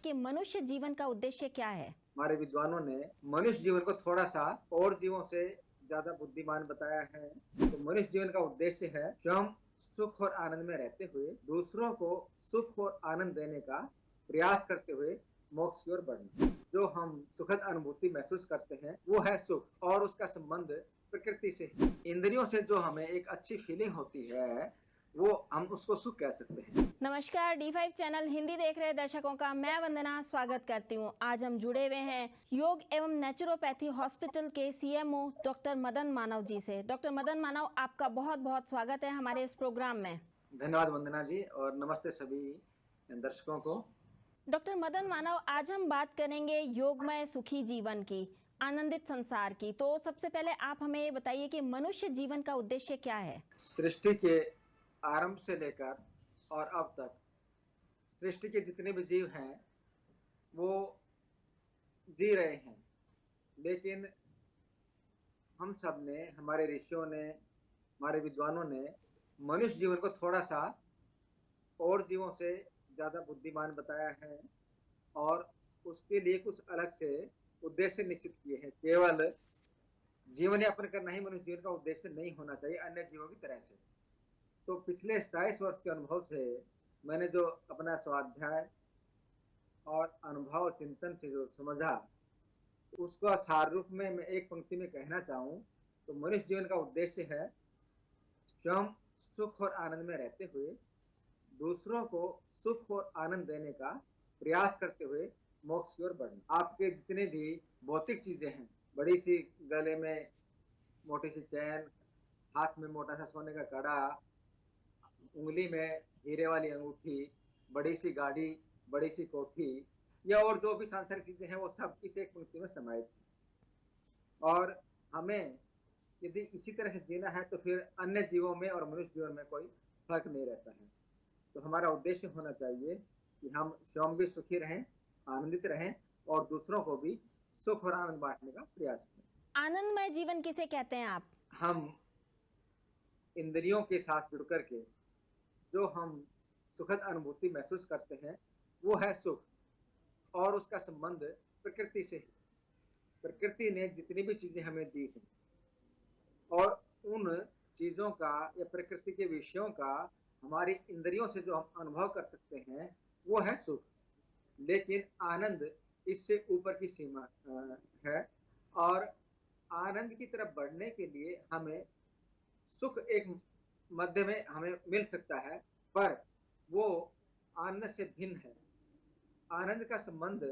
कि मनुष्य जीवन का उद्देश्य क्या है? हमारे विद्वानों ने मनुष्य जीवन को थोड़ा सा और जीवों से ज्यादा बुद्धिमान बताया है। तो मनुष्य जीवन का उद्देश्य है स्वयं सुख और आनंद में रहते हुए दूसरों को सुख और आनंद देने का प्रयास करते हुए मोक्ष की ओर बढ़ना। जो हम सुखद अनुभूति महसूस करते हैं वो है सुख, और उसका संबंध प्रकृति से है। इंद्रियों से जो हमें एक अच्छी फीलिंग होती है वो हम उसको सुख कह सकते हैं। नमस्कार, D5 चैनल हिंदी देख रहे दर्शकों का मैं वंदना स्वागत करती हूँ। आज हम जुड़े हुए हैं योग एवं नेचुरोपैथी हॉस्पिटल के CMO डॉक्टर मदन मानव जी से। डॉक्टर मदन मानव, आपका बहुत बहुत स्वागत है हमारे इस प्रोग्राम में। धन्यवाद वंदना जी, और नमस्ते सभी दर्शकों को। डॉक्टर मदन मानव, आज हम बात करेंगे योगमय सुखी जीवन की, आनंदित संसार की। तो सबसे पहले आप हमें ये बताइए कि मनुष्य जीवन का उद्देश्य क्या है? सृष्टि के आरंभ से लेकर और अब तक सृष्टि के जितने भी जीव हैं वो जी रहे हैं, लेकिन हम सब ने, हमारे ऋषियों ने, हमारे विद्वानों ने मनुष्य जीवन को थोड़ा सा और जीवों से ज़्यादा बुद्धिमान बताया है, और उसके लिए कुछ अलग से उद्देश्य निश्चित किए हैं। केवल जीवन यापन करना ही मनुष्य जीवन का उद्देश्य नहीं होना चाहिए अन्य जीवों की तरह से। तो पिछले 27 वर्ष के अनुभव से मैंने जो अपना स्वाध्याय और अनुभव और चिंतन से जो समझा, उसका सार रूप में मैं एक पंक्ति में कहना चाहूँ तो मनुष्य जीवन का उद्देश्य है स्वयं सुख और आनंद में रहते हुए दूसरों को सुख और आनंद देने का प्रयास करते हुए मोक्ष की ओर बढ़ना। आपके जितने भी भौतिक चीजें हैं, बड़ी सी गले में मोटी सी चैन, हाथ में मोटा सा सोने का कड़ा, उंगली में हीरे वाली अंगूठी, बड़ी सी गाड़ी, बड़ी सी कोठी, या और जो भी सांसारिक चीजें हैं वो सब इस एक पंक्ति में समाहित है। और हमें यदि इसी तरह से जीना है तो फिर अन्य जीवों में और मनुष्य जीवन में कोई फर्क नहीं रहता है। तो हमारा उद्देश्य होना चाहिए कि हम स्वयं भी सुखी रहें, आनंदित रहें, और दूसरों को भी सुख और आनंद बांटने का प्रयास करें। आनंदमय जीवन किसे कहते हैं आप? हम इंद्रियों के साथ जुड़ करके जो हम सुखद अनुभूति महसूस करते हैं वो है सुख, और उसका संबंध प्रकृति से है। प्रकृति ने जितनी भी चीजें हमें दी हैं और उन चीजों का या प्रकृति के विषयों का हमारी इंद्रियों से जो हम अनुभव कर सकते हैं वो है सुख। लेकिन आनंद इससे ऊपर की सीमा है, और आनंद की तरफ बढ़ने के लिए हमें सुख एक मध्य में हमें मिल सकता है, पर वो आनंद से भिन्न है। आनंद का संबंध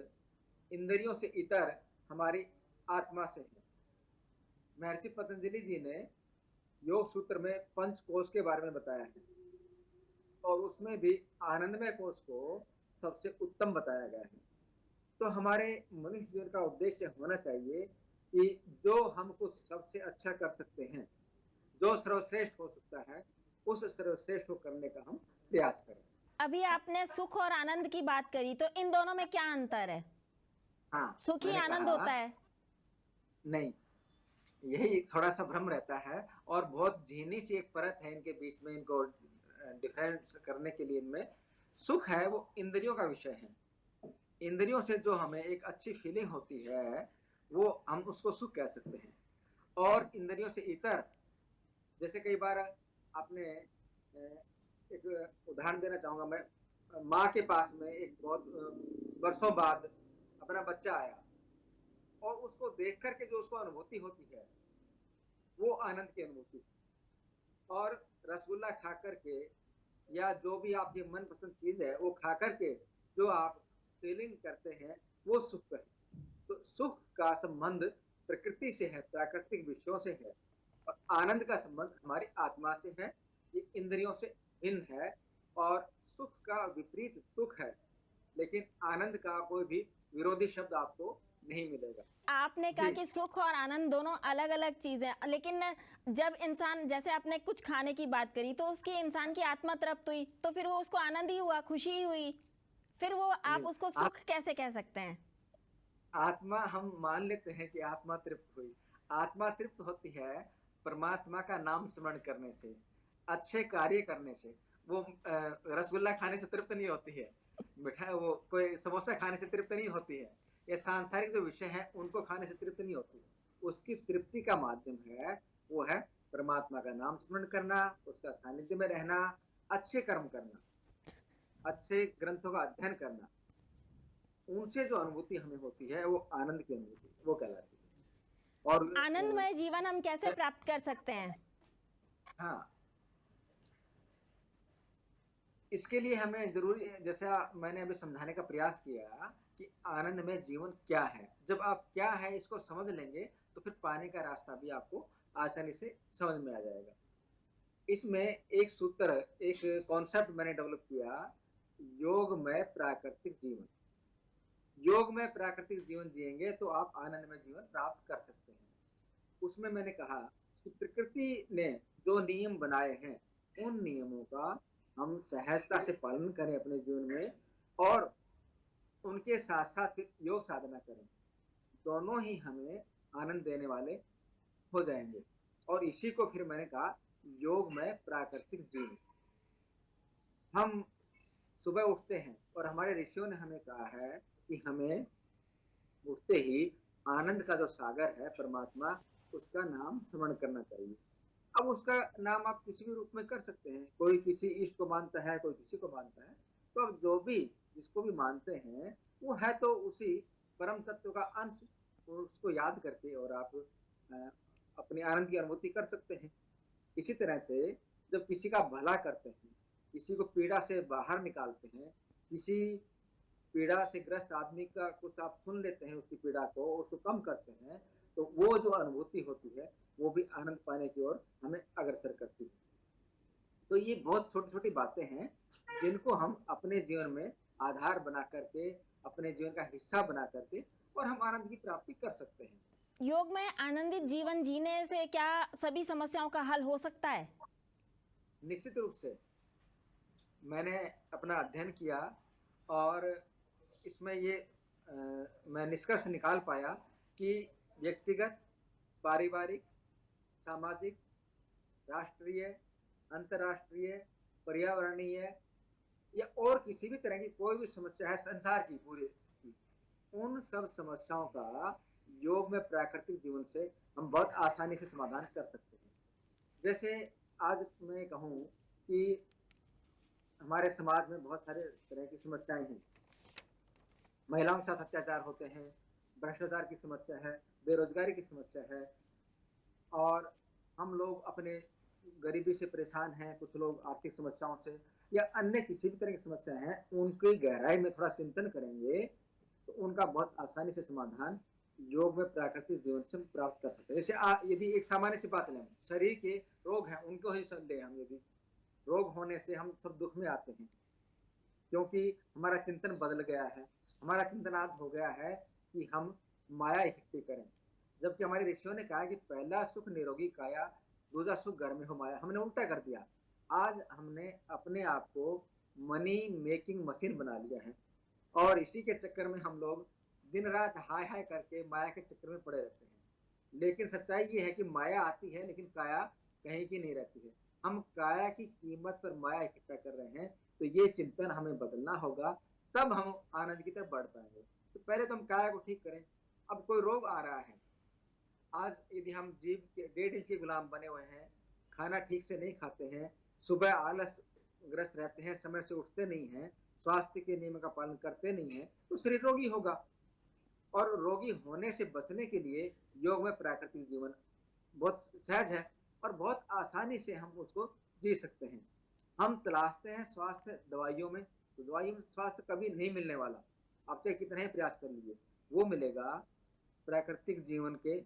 इंद्रियों से इतर हमारी आत्मा से है। महर्षि पतंजलि जी ने योग सूत्र में पंच कोश के बारे में बताया है, और उसमें भी आनंदमय कोश को सबसे उत्तम बताया गया है। तो हमारे मनुष्य जीवन का उद्देश्य होना चाहिए कि जो हम कुछ सबसे अच्छा कर सकते हैं, जो सर्वश्रेष्ठ हो सकता है, उस सर्वश्रेष्ठ को करने का हम प्रयास करें। अभी आपने सुख और आनंद की बात करी, तो इन दोनों में क्या अंतर है? हाँ, सुख ही मैंने आनंद कहा होता है? नहीं, यही थोड़ा सा भ्रम रहता है, और बहुत झीनी सी एक परत है इनके बीच में। इनको डिफरेंस करने के लिए इनमें सुख है वो इंद्रियों का विषय है। इंद्रियों से जो हमें एक अच्छी फीलिंग होती है वो हम उसको सुख कह सकते हैं। और इंद्रियों से इतर, जैसे कई बार आपने एक उदाहरण देना चाहूंगा मैं। माँ के पास में एक बहुत वर्षों बाद अपना बच्चा आया, और उसको देख करके जो उसको अनुभूति होती है वो आनंद की अनुभूति। और रसगुल्ला खा करके या जो भी आपकी मनपसंद चीज है वो खा करके जो आप फीलिंग करते हैं वो सुख है। तो सुख का संबंध प्रकृति से है, प्राकृतिक विषयों से है, और आनंद का संबंध हमारी आत्मा से है। ये इंद्रियों से भिन्न है, और सुख का विपरीत दुख है, लेकिन आनंद का कोई भी विरोधी शब्द आपको नहीं मिलेगा। आपने कहा कि सुख और आनंद दोनों अलग अलग चीजें, लेकिन जब इंसान, जैसे आपने कुछ खाने की बात करी, तो उसकी इंसान की आत्मा तृप्त हुई, तो फिर वो उसको आनंद ही हुआ, खुशी ही हुई, फिर वो आप उसको सुख कैसे कह सकते हैं? आत्मा हम मान लेते हैं कि आत्मा तृप्त हुई। आत्मा तृप्त होती है परमात्मा का नाम स्मरण करने से, अच्छे कार्य करने से। वो रसगुल्ला खाने से तृप्त नहीं होती है। मिठाई वो कोई समोसा खाने से तृप्त नहीं होती है। ये सांसारिक जो विषय है उनको खाने से तृप्त नहीं होती है। उसकी तृप्ति का माध्यम है, वो है परमात्मा का नाम स्मरण करना, उसका सानिध्य में रहना, अच्छे कर्म करना, अच्छे ग्रंथों का अध्ययन करना। उनसे जो अनुभूति हमें होती है वो आनंद की अनुभूति, वो कहलाती है। और आनंदमय जीवन हम कैसे प्राप्त कर सकते हैं? हाँ, इसके लिए हमें ज़रूरी जैसा मैंने अभी समझाने का प्रयास किया कि आनंदमय जीवन क्या है। जब आप क्या है इसको समझ लेंगे तो फिर पाने का रास्ता भी आपको आसानी से समझ में आ जाएगा। इसमें एक सूत्र, एक कॉन्सेप्ट मैंने डेवलप किया, योगमय प्राकृतिक जीवन। योग में प्राकृतिक जीवन जिएंगे तो आप आनंदमय जीवन प्राप्त कर सकते हैं। उसमें मैंने कहा कि प्रकृति ने जो नियम बनाए हैं उन नियमों का हम सहजता से पालन करें अपने जीवन में, और उनके साथ साथ योग साधना करें। दोनों ही हमें आनंद देने वाले हो जाएंगे। और इसी को फिर मैंने कहा योग में प्राकृतिक जीवन। हम सुबह उठते हैं और हमारे ऋषियों ने हमें कहा है कि हमें उठते ही आनंद का जो सागर है परमात्मा, उसका नाम स्मरण करना चाहिए। अब उसका नाम आप किसी भी रूप में कर सकते हैं। कोई किसी इष्ट को मानता है, कोई किसी को मानता है। तो अब जो भी जिसको भी मानते हैं वो है तो उसी परम तत्व का अंश, उसको याद करके और आप अपने आनंद की अनुभूति कर सकते हैं। इसी तरह से जब किसी का भला करते हैं, किसी को पीड़ा से बाहर निकालते हैं, किसी पीड़ा से ग्रस्त आदमी का कुछ आप सुन लेते हैं, उसकी पीड़ा को, उसको कम करते हैं, तो वो जो अनुभूति होती है वो भी आनंद पाने की ओर हमें अग्रसर करती है। तो ये बहुत छोटी छोटी बातें हैं जिनको हम अपने जीवन में आधार बना करके, अपने जीवन का हिस्सा बना करके, और हम आनंद की प्राप्ति कर सकते हैं। योग में आनंदित जीवन जीने से क्या सभी समस्याओं का हल हो सकता है? निश्चित रूप से मैंने अपना अध्ययन किया और इसमें ये मैं निष्कर्ष निकाल पाया कि व्यक्तिगत, पारिवारिक, सामाजिक, राष्ट्रीय, अंतर्राष्ट्रीय, पर्यावरणीय या और किसी भी तरह की कोई भी समस्या है संसार की पूरी की, उन सब समस्याओं का योग में प्राकृतिक जीवन से हम बहुत आसानी से समाधान कर सकते हैं। जैसे आज मैं कहूँ कि हमारे समाज में बहुत सारे तरह की समस्याएं हैं। महिलाओं के साथ अत्याचार होते हैं, भ्रष्टाचार की समस्या है, बेरोजगारी की समस्या है, और हम लोग अपने गरीबी से परेशान हैं, कुछ लोग आर्थिक समस्याओं से या अन्य किसी भी तरह की समस्या हैं, उनकी गहराई में थोड़ा चिंतन करेंगे तो उनका बहुत आसानी से समाधान योग में प्राकृतिक जीवन से प्राप्त कर सकते हैं। जैसे यदि एक सामान्य सी बात लें, शरीर के रोग हैं उनको ही लें हम, यदि रोग होने से हम सब दुख में आते हैं क्योंकि हमारा चिंतन बदल गया है। हमारा चिंतन आज हो गया है कि हम माया इकट्ठी करें, जबकि हमारे ऋषियों ने कहा कि पहला सुख निरोगी काया, दूसरा सुख घर में हो माया। हमने उल्टा कर दिया। आज हमने अपने आप को मनी मेकिंग मशीन बना लिया है और इसी के चक्कर में हम लोग दिन रात हाय हाय करके माया के चक्कर में पड़े रहते हैं। लेकिन सच्चाई ये है कि माया आती है लेकिन काया कहीं की नहीं रहती है। हम काया की कीमत पर माया इकट्ठा कर रहे हैं, तो ये चिंतन हमें बदलना होगा, तब हम आनंद की तरफ बढ़ पाएंगे। तो पहले तो हम काया को ठीक करें। अब कोई रोग आ रहा है, आज यदि हम जीव के 1.5 इंच के गुलाम बने हुए हैं, खाना ठीक से नहीं खाते हैं, सुबह आलस ग्रस्त रहते हैं, समय से उठते नहीं हैं, स्वास्थ्य के नियम का पालन करते नहीं हैं, तो शरीर रोगी होगा। और रोगी होने से बचने के लिए योग में प्राकृतिक जीवन बहुत सहज है और बहुत आसानी से हम उसको जी सकते हैं। हम तलाशते हैं स्वास्थ्य दवाइयों में, तो दवाइयों में स्वास्थ्य कभी नहीं मिलने वाला। आप चाहे कितना ही प्रयास कर लीजिए, वो मिलेगा प्राकृतिक जीवन के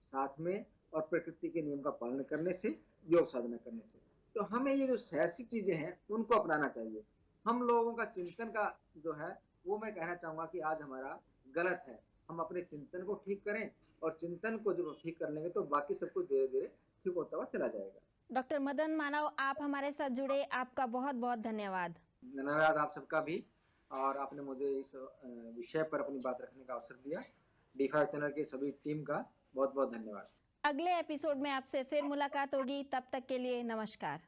साथ में और प्रकृति के नियम का पालन करने से, योग साधना करने से। तो हमें ये जो ऐसी चीजें हैं उनको अपनाना चाहिए। हम लोगों का चिंतन का जो है वो मैं कहना चाहूँगा कि आज हमारा गलत है। हम अपने चिंतन को ठीक करें और चिंतन को जब ठीक कर लेंगे तो बाकी सब कुछ धीरे धीरे ठीक होता हुआ चला जाएगा। डॉक्टर मदन मानव, आप हमारे साथ जुड़े, आपका बहुत बहुत धन्यवाद। धन्यवाद आप सबका भी, और आपने मुझे इस विषय पर अपनी बात रखने का अवसर दिया। D5 चैनल की सभी टीम का बहुत बहुत धन्यवाद। अगले एपिसोड में आपसे फिर मुलाकात होगी, तब तक के लिए नमस्कार।